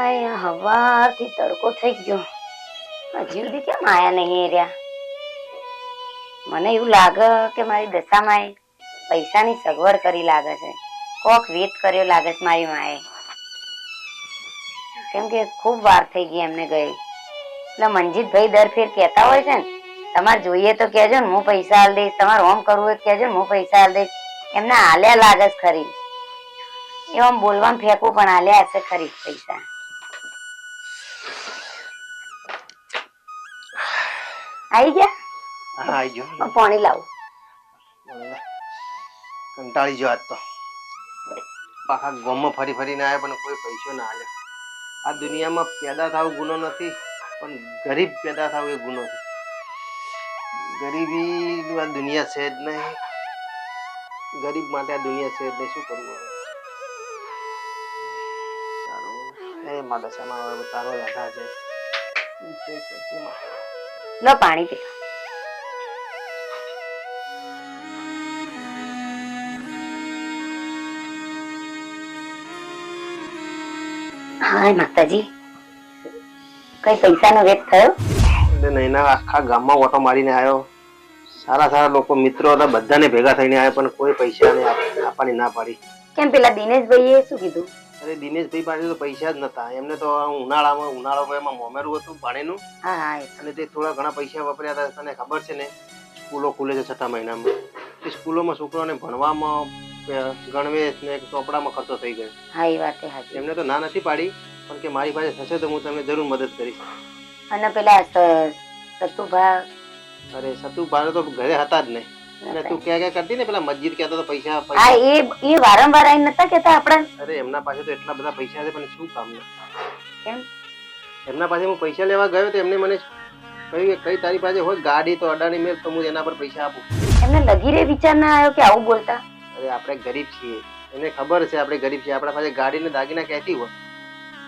હાય હવારથી તડકો થઈ ગયો, હજી સુધી કેમ આયા નહીં એ રહ્યા? મને એવું લાગે કે મારી દશામાં પૈસાની સગવડ કરી લાગે છે, કોક વેત કર્યો લાગે છે મારી માએ, કેમ કે ખૂબ વાર થઈ ગઈ એમને ગઈ. એટલે મનજીતભાઈ દર ફેર કહેતા હોય છે ને, તમારે જોઈએ તો કહેજો ને હું પૈસા આલ દઈશ, તમારે ઓમ કરવું હોય કહેજો ને હું પૈસા આલ દઈશ. એમને આલ્યા લાગે છે ખરી, એમ બોલવામાં ફેંકવું પણ આલ્યા હશે ખરી પૈસા. આવી ગયા? હા આવી ગયો. પાણી લાવો. કંટાળી ગયો આજ તો. આખા ગામમાં ફરી ફરીને આવ્યા પણ કોઈ પૈસો ના આલે. આ દુનિયામાં પેદા થવું ગુનો નથી, પણ ગરીબ પેદા થવું એ ગુનો છે. ગરીબી આ દુનિયા છે જ નહીં. ગરીબ માટે આ દુનિયા છે જ નહીં. શું કરવું હવે? સારું એ મારા દશામાં તારો આધાર છે. લો પાણી પી. હા માતાજી, કઈ પૈસાનો વેટ થયો? નહીં ના, આખા ગામમાં ઓટો મારીને આવ્યો. સારા સારા લોકો મિત્રો હતા, બધાને ભેગા થઈને આવ્યા પણ કોઈ પૈસા આપવાની ના પાડી. કેમ પેલા દિનેશભાઈએ શું કીધું? અરે દિનેશભાઈ પાસે તો પૈસા જ નતા. એમને તો ઉનાળામાં એમાં મોમેરું હતું ભાણેનું. હા અને તે થોડા ઘણા પૈસા વાપર્યા હતા. તને ખબર છે ને, સ્કૂલો ખુલે છે 6થા મહિનામાં. તે સ્કૂલોમાં છોકરાઓને ભણવામાં, ગણવેશ ને ચોપડામાં ખર્ચો થઈ ગયો. હા એ વાત સાચી. એમને તો ના નથી પાડી, પણ કે મારી પાસે થશે તો હું તમને જરૂર મદદ કરીશ. અને પેલા સતુભા, અરે સતુભા તો ઘરે હતા જ નહીં. અને તું ક્યાં કરતી ને પેલા મસ્જિદ કહેતો તો પૈસા. હા એ વારંવાર આઈને નતા કહેતા આપણા? અરે એમના પાસે તો એટલા બધા પૈસા છે પણ શું કામ? કેમ? એમના પાસે હું પૈસા લેવા ગયો તો એમને મને કહ્યું કે કઈ તારી પાસે હોય ગાડી તો અડાણી મેળ તો હું એના પર પૈસા આપું. એમને લગીરે વિચાર ના આવ્યો કે આવું બોલતા? અરે આપણે ગરીબ છીએ, એને ખબર છે આપણે ગરીબ છીએ. આપણા પાસે ગાડી ને દાગીના કહેતી હોય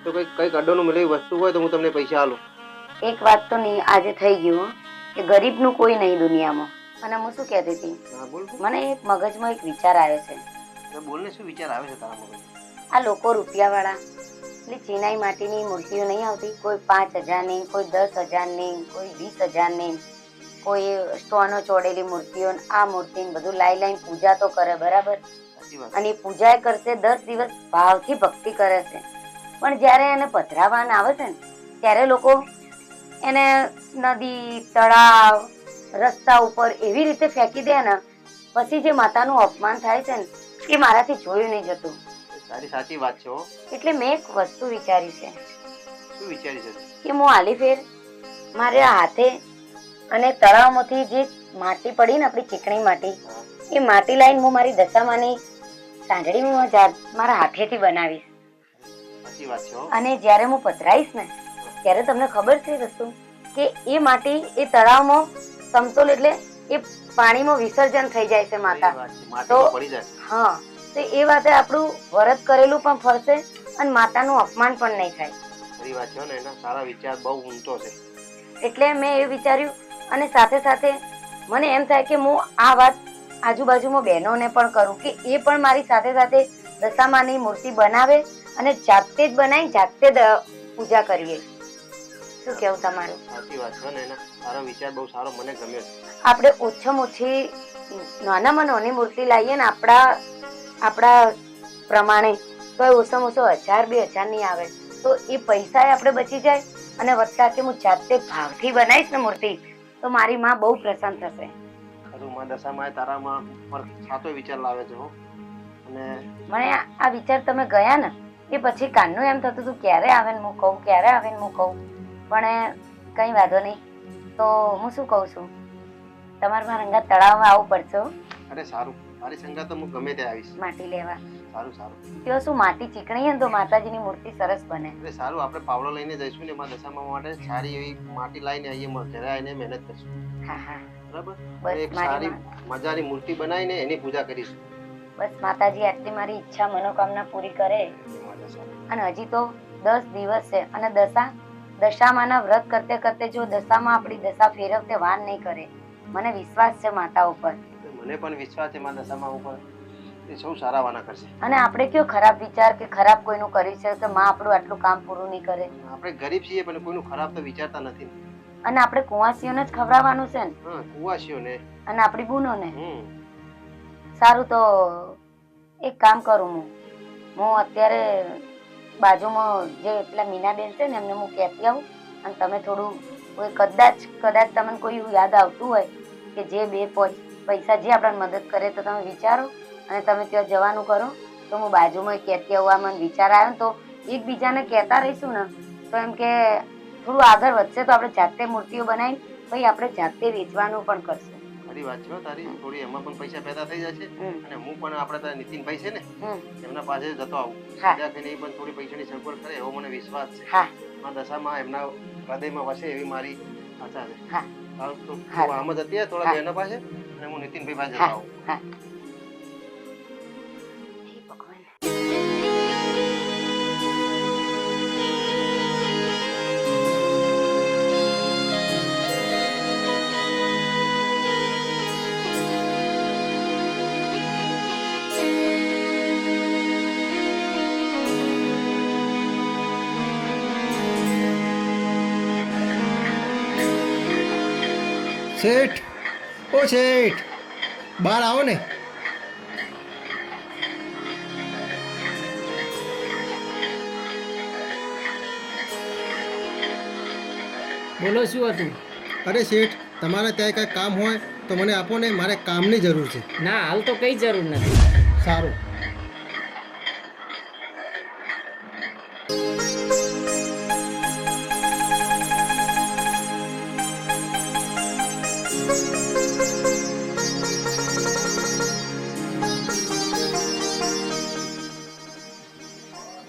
તો કઈક અડોનું મળેલી વસ્તુ હોય તો હું તમને પૈસા આલું. એક વાત તો નહીં આજે થઈ ગયું કે ગરીબ નું કોઈ નહીં દુનિયામાં. અને હું શું કહેતી હતી, મને એક મગજમાં એક વિચાર આવ્યો છે. બોલ ને, શું વિચાર આવે છે તારા મગજમાં? આ લોકો રૂપિયા વાળા એટલે ચિનાઈ માટીની મૂર્તિઓ નહીં આવતી, કોઈ 5000 ની, કોઈ 10,000 ની, કોઈ 20,000 ની, કોઈ સ્ટોનો ચોડેલી મૂર્તિઓ, આ મૂર્તિ બધું લાઈ પૂજા તો કરે બરાબર, અને પૂજા કરશે 10 દિવસ ભાવથી ભક્તિ કરે છે. પણ જયારે એને પધરાવાના આવે છે ને ત્યારે લોકો એને નદી, તળાવ, રસ્તા ઉપર એવી રીતે ફેંકી દે ને, પછી જે માતાનું અપમાન થાય છે ને એ મારાથી જોયું નહીં જતું. તારી સાચી વાત છે. એટલે મેં એક વસ્તુ વિચારી છે. શું વિચારી છે? કે હું આલી ફેર મારા હાથે અને તળાવમાંથી જે માટી પડી ને આપણી ચીકણી માટી, એ માટી લાવીને હું મારી દશામાની સાંજળી મારા હાથેથી બનાવીશ. સાચી વાત છે. અને જ્યારે હું પધરાઈશ ને ત્યારે તમને ખબર છે વસ્તુ કે એ માટી એ તળાવમાં સમતોલ એટલે એ પાણીમાં વિસર્જન થઈ જાય છે માતા. તો હા, તો એ વાતે આપણું વ્રત કરેલું પણ ફરશે અને માતાનું અપમાન પણ નહીં થાય. ખરી વાત છે ને, એના સારા વિચાર બહુ ઊંચો છે. એટલે મેં એ વિચાર્યું, અને સાથે સાથે મને એમ થાય કે હું આ વાત આજુબાજુમાં બહેનોને પણ કરું કે એ પણ મારી સાથે સાથે દશામાની મૂર્તિ બનાવે અને જાતે જ બનાવી જાતે જ પૂજા કરીએ. શું કેવું તમારું? સાચી વાત છે ને, એના સારો વિચાર બહુ સારો, મને ગમ્યો. આપણે ઓછામાં ઓછી નાનામાં નાની મૂર્તિ લાવીએ ને આપણા પ્રમાણે તો ઓછામાં ઓછો 1000-2000 નહીં આવે તો એ પૈસા આપણે બચી જાય. અને વધતા કે હું જાતે ભાવથી બનાવીશ ને મૂર્તિ તો મારી માં બહુ પ્રસન્ન થશે. ખરું, માં દશામાં તારામાં પર સાચો વિચાર લાવે છે. અને મને આ વિચાર તમે ગયા ને એ પછી કાનનું એમ થતું હતું ક્યારે આવે ને હું કહું, ક્યારે આવે ને હું કહું, પણ કઈ વાંધો નહીં. તો હું શું કહું છું, તમારે મારા રંગા તળાવમાં આવવું પડશે. અરે સારું, તારી સંગાત તો હું ગમે ત્યાં આવીશ માટી લેવા. સારું સારું. તો શું માટી ચીકણી ને તો માતાજીની મૂર્તિ સરસ બને. અરે સારું, આપણે પાવડો લઈને જઈશું ને માં દશામાં માટે સારી એવી માટી લાવીને અહીંયા ઘરે આવીને મહેનત કરશું. હા હા બરાબર. એક સારી મજાની મૂર્તિ બનાવીને એની પૂજા કરીશું. બસ માતાજી આટલી મારી ઈચ્છા મનોકામના પૂરી કરે. અને હજી તો 10 દિવસ છે અને દશામાના વ્રત કરતે કરતે જો દશામાં આપણી દશા ફેરવતે વાર નહીં કરે. મને વિશ્વાસ છે માતા ઉપર. મને પણ વિશ્વાસ છે માં દશામાં ઉપર. એ સૌ સારા વાના કરશે. અને આપણે કયો ખરાબ વિચાર કે ખરાબ કોઈનું કરી છે તો માં આપણું આટલું કામ પૂરું નહીં કરે. આપણે ગરીબ છીએ પણ કોઈનું ખરાબ તો વિચારતા નથી. અને આપણે કુંવાસીઓને જ ખવડાવવાનું છે ને. હા, કુંવાસીઓને અને આપણી બૂનોને. સારું, તો એક કામ કરું, હું અત્યારે બાજુમાં જે પેલા મીનાબેન છે ને એમને હું કહેતી આવું, અને તમે થોડું કદાચ તમને કોઈ એવું યાદ આવતું હોય કે જે બે પૈસા જે આપણને મદદ કરે તો તમે વિચારો અને તમે ત્યાં જવાનું કરો. તો હું બાજુમાં કહેતી આવું, આ મને વિચાર આવ્યો ને તો એકબીજાને કહેતા રહીશું ને તો એમ કે થોડું આગળ વધશે તો આપણે જાતે મૂર્તિઓ બનાવી પછી આપણે જાતે વેચવાનું પણ કરશું. ખરી વાત છે તારી, થોડી એમાં પણ પૈસા પેદા થઈ જશે. અને હું પણ આપણે નીતિનભાઈ છે ને એમના પાસે જતો આવું, ત્યાં થઈને પણ થોડી પૈસાની સગવડ કરે એવો મને વિશ્વાસ છે. આ દશામાં એમના હૃદયમાં વસે એવી મારી આશા છે. આમ જ હતી થોડા બહેનો પાસે અને હું નીતિનભાઈ પાસે જતો આવું. શેઠ, ઓ શેઠ, બહાર આવો ને. બોલો, શું હતું? અરે શેઠ, તમારે ત્યાં કાંઈ કામ હોય તો મને આપો ને, મારે કામની જરૂર છે. ના, હાલ તો કઈ જરૂર નથી. સારું.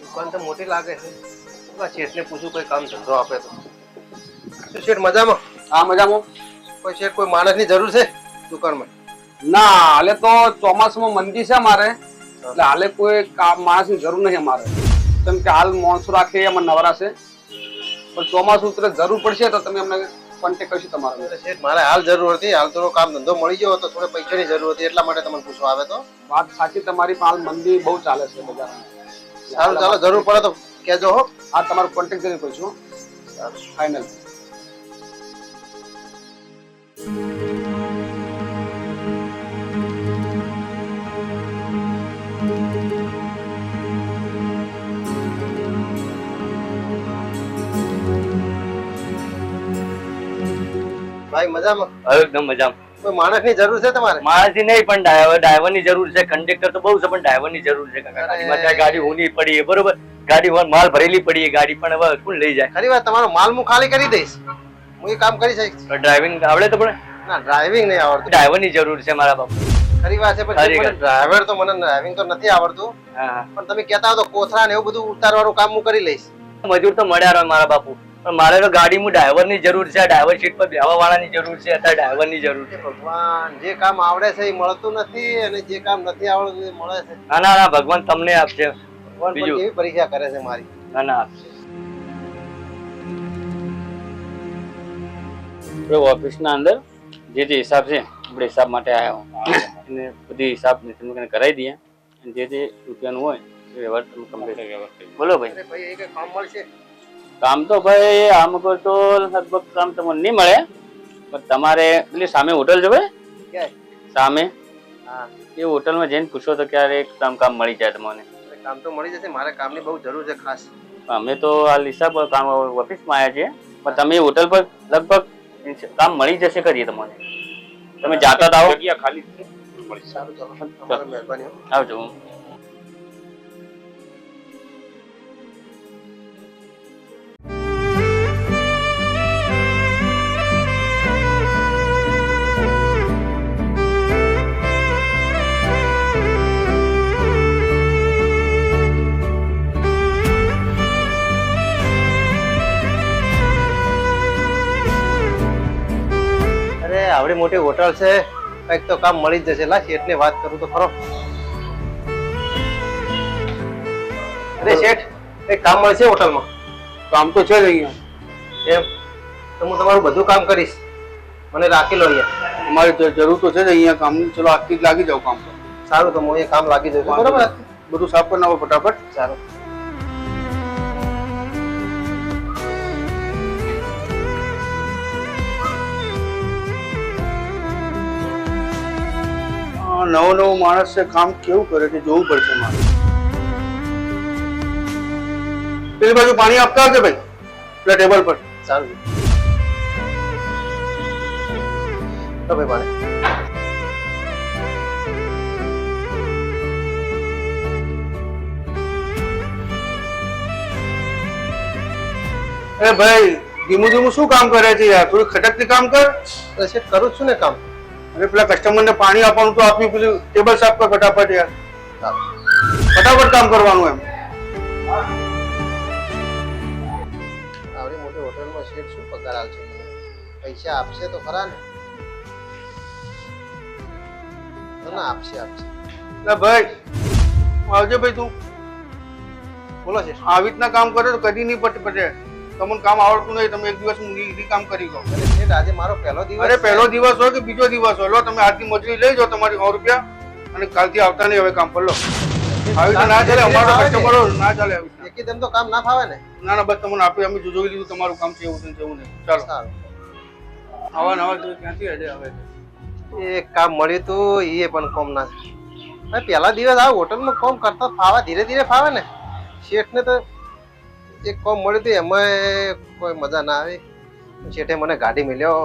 દુકાન તો મોટી લાગે છે. શેઠને પૂછું કોઈ કામ ધંધો આપે તો. શેઠ મજામાં? હા, મજામાં. કોઈ શેઠ કોઈ માણસની જરૂર છે દુકાનમાં? ના, હાલે તો ચોમાસામાં મંદી છે અમારે, એટલે હાલે કોઈ માણસની જરૂર નહીં અમારે, કેમ કે હાલ માણસો રાખે એમાં નવરા છે. પણ ચોમાસું ઉતરે જરૂર પડશે તો તમે અમને કોન્ટેક્ટ કરશું તમારો. શેઠ મારે હાલ જરૂર હતી, હાલ થોડો કામ ધંધો મળી ગયો તો થોડે પૈસાની જરૂર હતી એટલા માટે તમને પૂછવા આવે તો. વાત સાચી તમારી, પણ હાલ મંદી બહુ ચાલે છે બજારમાં. સારું, ચાલો જરૂર પડે તો કહેજો હો. હા, તમારો કોન્ટેક્ટ જરૂર કરશું. ફાઇનલ. ભાઈ મજામાં? એકદમ મજામાં. કોઈ માણસની જરૂર છે તમારે? માણસની નહીં પણ ડ્રાઈવરની જરૂર છે. કંડક્ટર તો બહુ છે પણ ડ્રાઈવરની જરૂર છે. ગાડી ઊની પડી બરોબર, ગાડી માલ ભરેલી પડી ગાડી, પણ હવે કોણ લઈ જાય? ખરી વાત, તમારો માલ હું ખાલી કરી દઈશ, હું એ કામ કરી શકીશ. ડ્રાઇવિંગ આવડે તો પણ? ના, ડ્રાઇવિંગ નહીં આવડતું. ડ્રાઈવરની જરૂર છે મારા બાપુ. ખરી વાત છે, પણ ડ્રાઈવર તો મને ડ્રાઇવિંગ તો નથી આવડતું. પણ તમે કહેતા હો તો કોથળા ને એવું બધું ઉતારવાનું કામ હું કરી લઈશ. મજૂર તો મળ્યા મારા બાપુ, પણ મારે તો ગાડી હું ડ્રાઈવરની જરૂર છે. ડ્રાઈવર સીટ પર બેહવા વાળાની જરૂર છે. અત્યારે ડ્રાઈવરની જરૂર છે. ભગવાન, જે કામ આવડે છે એ મળતું નથી અને જે કામ નથી આવડતું એ મળે છે. ના ના ના, ભગવાન તમને આપશે. બીજું કેવી પરીક્ષા કરે છે મારી. ના ના, આપશે. ઓફિસના અંદર જે હિસાબ છે આપણે હિસાબ માટે આવ્યા એને બધી હિસાબ કરાવી દઈએ, જે જે રૂપિયાનું હોય એ વ્યવહાર તમે કમ્પ્લીટ. બોલો ભાઈ, કામ મળશે? કામ તો ભાઈ આમ તો લગભગ કામ તમને નહીં મળે, પણ તમારે પેલી સામે હોટલ છે ભાઈ, સામે એ હોટલમાં જઈને પૂછો તો ક્યારેક કામ મળી જાય તમને. કામ તો મળી જશે, મારે કામની બહુ જરૂર છે ખાસ. અમે તો આ હિસાબ કામ ઓફિસમાં આવ્યા છીએ, પણ તમે હોટલ પર લગભગ કામ મળી જશે કરીએ તમને. તમે જાતા આવો. ખાલી સારું, ચાલો મહેરબાની. આવજો. આવડી મોટી હોટલ છે, કઈક તો કામ મળી જ જશે. લા, શેઠ ને વાત કરું તો ખરો. અરે શેઠ, કઈક કામ મળશે હોટલમાં? કામ તો છે જ અહીંયા. એમ તો હું તમારું બધું કામ કરીશ, મને રાખી લો અહીંયા. અમારી જરૂર તો છે જ અહીંયા કામની. ચલો આજથી જ લાગી જાવ કામ પર. સારું તો હું એ કામ લાગી જઈશ બરોબર બધું સાફ કરી નાખો ફટાફટ. સારું નવો માણસ છે, કામ કેવું કરે છે જોવું પડશે મારે. પેલી બાજુ પાણી આપતા આવજે ભાઈ પેલા ટેબલ પર. સારું તો ભાઈ પાણી. એ ભાઈ ધીમું ધીમું શું કામ કરે છે યાર, થોડું ખટકથી કામ કર. શેઠ કરું જ છું ને કામ. અને પેલા કસ્ટમરને પાણી આપવાનું તો આપ્યું, પેલું ટેબલ સાફ કર ફટાફટ યાર. ફટાફટ કામ કરવાનું એમ. આવડી મોટી હોટલમાં શેઠ શું પગાર આવશે? પૈસા આપશે તો ખરા ને? ના આપશે આપશે. એટલે ભાઈ આવજે ભાઈ તું. બોલો શેઠ. આવી રીતના કામ કરે તો કદી નહીં પટે. તમને કામ આવડતું નહીં, તમે એક દિવસ કામ કરી લો. શેઠ આજે મારો પહેલો દિવસ. અરે પહેલો દિવસ હોય કે બીજો દિવસ હોય, લો તમે આજની મજૂરી લઈ જાઓ તમારી 100 રૂપિયા, અને કાલથી આવતા નહીં હવે કામ પર લો. આવી રીતે ના ચાલે, અમારો કસ્ટમરો ના ચાલે આવી રીતે. એકદમ તો કામ ના ફાવે ને. ના ના બસ તમને આપી, અમે જોઈ લીધું તમારું કામ કેવું છે કેવું નહીં. ચાલો સારું. આવા નવા ક્યાંથી હજે હવે એક કામ મળ્યું તું એ પણ કોમ ના. ભાઈ પહેલા દિવસ આ હોટલમાં કોમ કરતા ફાવે, ધીરે ધીરે ફાવે ને. શેઠને તો એક કોમ મળ્યું હતું એમાં કોઈ મજા ના આવી. શેઠે મને ગાડી મળ્યો,